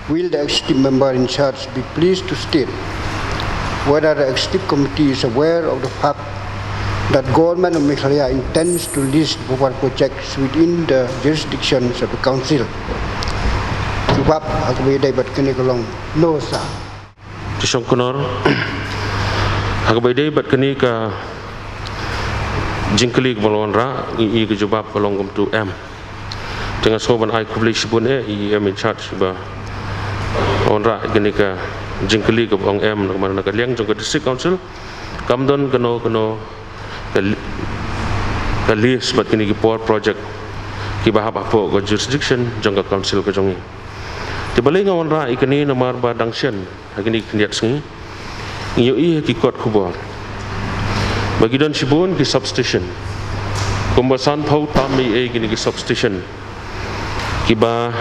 will the executive member in charge be pleased to state whether the executive committee is aware of the fact that government of Meghalaya intends to list mobile projects within the jurisdictions of the council? Sebab aku boleh dapat kena kolong no sah. Tisong konor, aku boleh dapat kena ke jingkeli kebalon ra, i ke jawab kolong kumtu M. Dengan soban I kubli sibun i am in charge ba on ra kena ke jingkeli ke bang M nak mana nak liang jong ke district council, kamdon keno ke list bat kini ki project ki bahap apa ke jurisdiction jong ke council ke jongi. Tibalai ngawan ra ikani nomor ba dangsian hakini kniat sengi iyo ki kot khubor bagi dan sibun ki substation kumbasan phau tami kini ki substation ki ba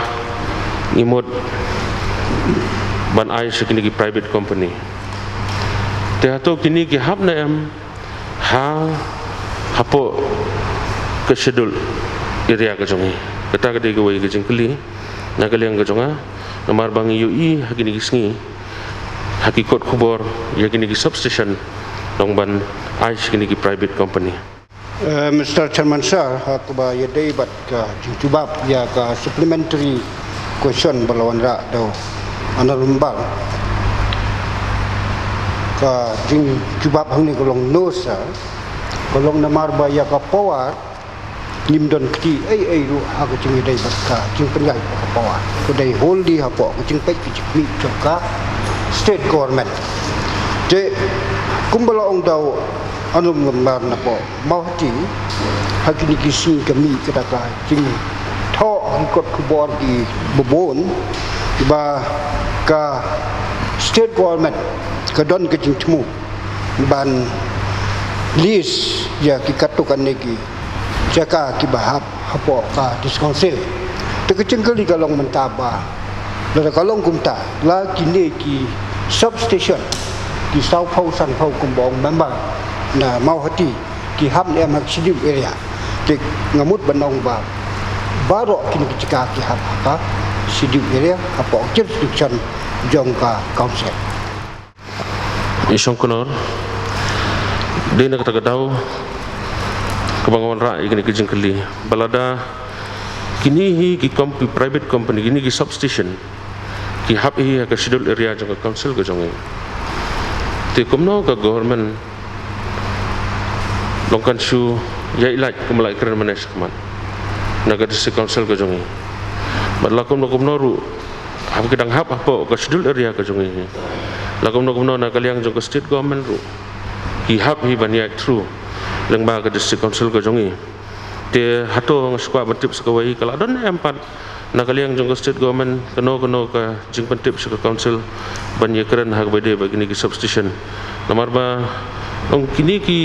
imut ban ai sekini ki private company tehato kini ki hab na em hapo ke schedule area ke jongi kata ke de ke jingkeli nakaliang ke jonga nomor bang iyo hakini ki sengi hakikot kubor ya kini ki substation dong ban aish kini ki private company. Mr. Chairman sir, aku ba yadai bat ka jubab ya ka supplementary question balawan ra do analumbal ka jubab hang ni kolong no sir kolong namar ba ya ka power nimdon kti ai ru aku jing dai bat ka jing pengai ka power ko dai holdi ha po ko jing pek ki mi choka state government je kumbala ong dau anum ngambar na po mau ti hakini kisi kami ketaka jing tho ikot kubor di bobon ba ka state government ka don ke jing tmu ban list ya ki katukan negi jaka ki bahap hapo ka diskonsil te kecengkeli kalong mentaba la kalong kumta la kini ki substation ki sau phau san phau kumbong member na mau hati ki ham em hak sidiu area te ngamut banong ba baro kini kicika ki hap ka sidiu area hapo jurisdiction jongka council Isong konor dia nak kata tahu kebangun ra kini ki jingkeli balada kini hi ki private company kini ki substation ki hab hi ka schedule area jong council ke jong te komno ka government longkan shu ya ilaj kumlai keren manes kaman naga district council ke jong balakom komno ru hab kedang hab apa ka schedule area ke jong lakom na kaliang jong state government ru ki hab hi baniak through lengba ke district council ke jong te hato ngskwa batip sekawai kala don empat nakaliang jong state government keno ka jing pentip ke council banye keren hak bede bagi ni substation nomor ba ong kini ki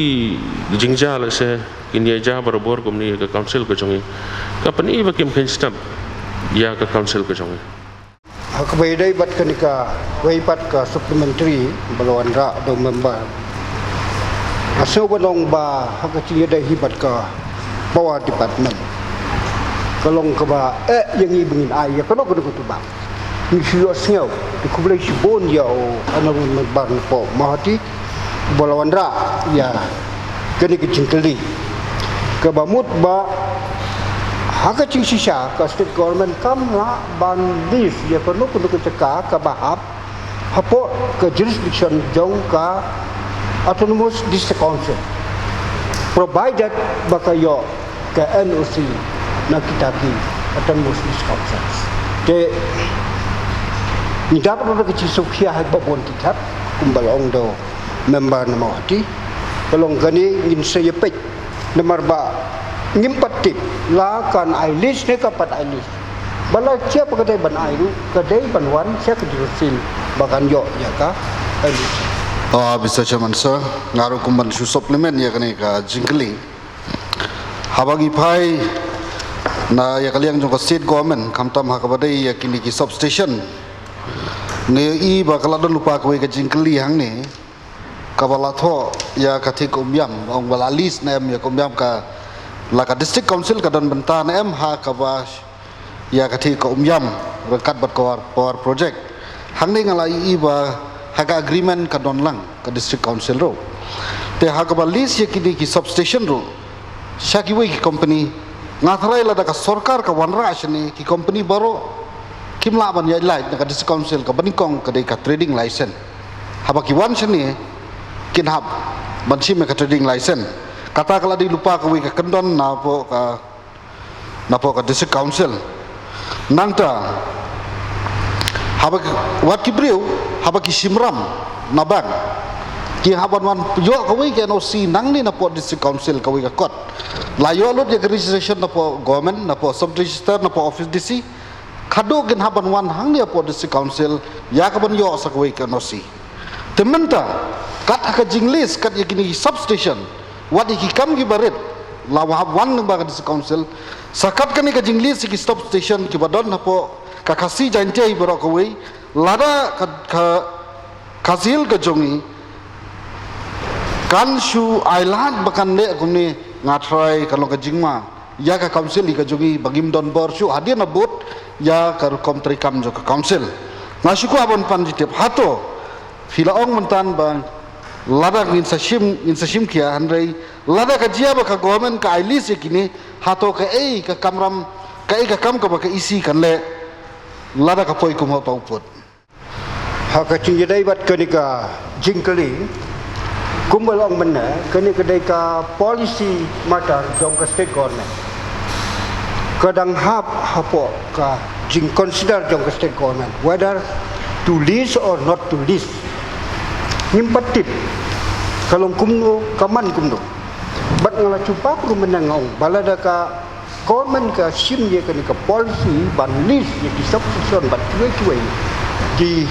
jingja la se kini ja barobor komni ke council ke jong kapani bakim ken step ya ke council ke jong hak bede bat kenika weipat ka supplementary balawan ra do member aso balong ba hak ci dai hibat ka power department kalong ka ba yang ibingin ay ya kano ko ba ni siyo snyo di kublay sibon ya o anong nagbar po mahati balawan ra ya kani kicingkeli ka bamut ba haka cing sisa ka state government kam la ban dis ya kano ko ceka ka bahap hapo ka jurisdiction jong ka autonomous district council provided baka yo ke NOC na kita ki autonomous district council te ni dapat na kecil sukhiya hai babon kitab kumbalong do member na mawati kalong gani ngin sayepet nomor ba ngimpatip la kan ai list ne kapat ai list bala cia pakai ban ai ru kadai banwan cia ke jurusil bagan yo ya ka Mr. Chairman sir, ngaru kumban su supplement ya kani ka jingkeli. Habagi pai na ya kaliang jong state government kamtam hakabadai ya kini ki substation. Ne i bakaladon lupa ko ka jingkeli hang ne. Kabala tho ya kathi kumyam ong bala list na em ya kumyam ka la ka district council ka don benta na em ha ka ba ya kati ka yam rekat bat power project hang ni ngalai iba haga agreement ka don lang ka district council ro te haga ba list ye kini ki substation ro shaki wei ki company ngathrai la da ka sarkar ka wanra ashni ki company baro kimla ban ya lai ka district council ka banikong ka dei ka trading license haba ki wan shni kin hab ban sim ka trading license kata kala di lupa ka wei ka kendon na po ka district council nangta haba wat ki breu haba ki simram nabang ki haban wan yo ka wei ka no si nang ni na po district council ka wei ka kot la yo lot ya registration na po government na po sub register na po office DC khado gen haban wan hang ni po district council ya ka ban yo sa ka wei ka no si tementa kat ka jinglis kat ya kini substation wat ki kam ki baret la wan nang ba ka district council sakat kani ka jinglis ki stop station ki badon na po ka khasi jante hi baro ka wei lada ka kasil ka jongi kan shu ailat bakan le kumni ngatrai kalau ka jingma ya ka council ka jongi bagim don bor shu hadir na bot ya ka kom trikam jo ka council ngasuku abon panjitip hato filaong mentan bang lada ngin sashim kia handai lada ka jia ba ka government ka ailis kini hato ka ka kamram ka kam ka ba ka isi kan le lada ka poi kum pa upot haka cinye dai bat kenika jingkeli kumbalong mana kenika dai ka policy matter jong ka state government kadang hapo ka jing consider jong ka state government whether to lease or not to lease nyimpatip kalau kumno kaman kumno bat ngala cupa ku menangong balada ka government ka sim ye kenika policy ban lease ye di subscription bat cuai di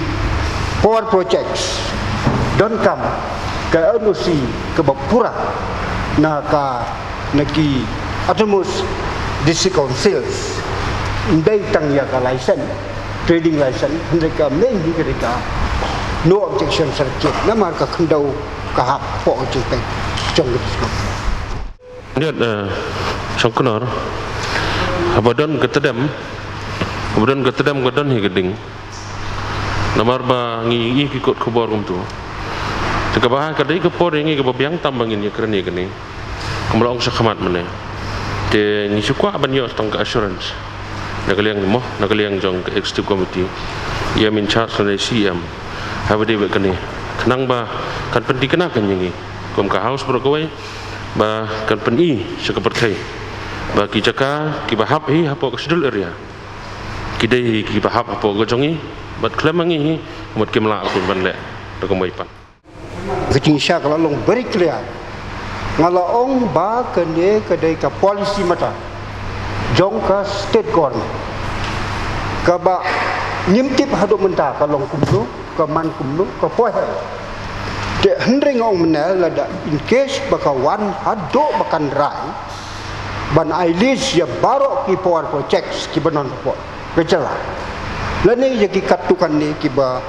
power projects don't come ke NOC ke Bapura na ka naki Atomus district councils indai tang ya ka license trading license mereka main di mereka no objection certificate nama ka khendau ka hak po certificate trong district lihat sangkunor abadon ketedam gadon hi geding namar ba ngi ikut kubor kumtu jika bah kadai ke por ngi ke babiang tambangin ya kerani kini kumlong sakhamat mene te ngi sukwa banyo tong assurance nagaliang jong ke executive committee ya min charge na CM habade be kini kenang ba kan pendi kena kan ngi kom ka house berkawai ba kan peni sekapertai ba ki jaka ki bahap hi hapo kesidul area kidai ki bahap hapo gojongi bat klemangi mut kimla akun banle dokomaipan Gicing syak lalong very clear ngalaong ba kene kedai ka policy mata jong ka state government ka ba nyimtip hado menta kalong kumlu ka man kumlu ka poe de hendring ong menel lada in case bakawan hado bakan rai ban ailis ya barok ki power projects ki banon po kecela lani ya ki katukan ni ki ba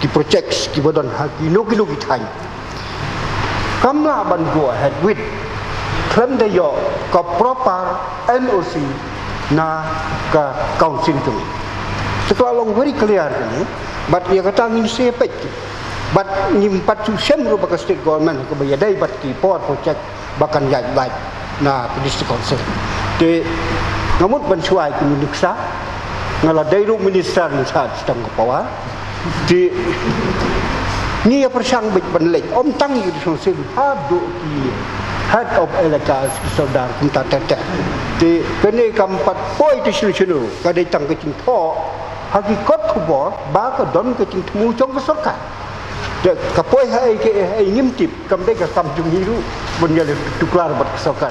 ki projects ki badon haki no ki thai kamla ban go ahead with claim the yo ka proper NOC na ka council tu sekalong very clear ni but ya kata ngin sepek but nyimpat tu semro baka state government ko bayadai bat ki power project bakan ya like na district council te ngamut ban suai ki miniksa ngala dairu minister ni sa stang power di ni persang bit banlek om tang yu disosil hadu ki head of electas saudar kunta tete di kene kampat poi ti sinu kadai tang ke cing tho hagi kot khobor ba ka don ke cing tmu chong ka sarkar de ka poi hai ke ai ngimtip kam de ka kam jung hiru bunya le tuklar bat sarkar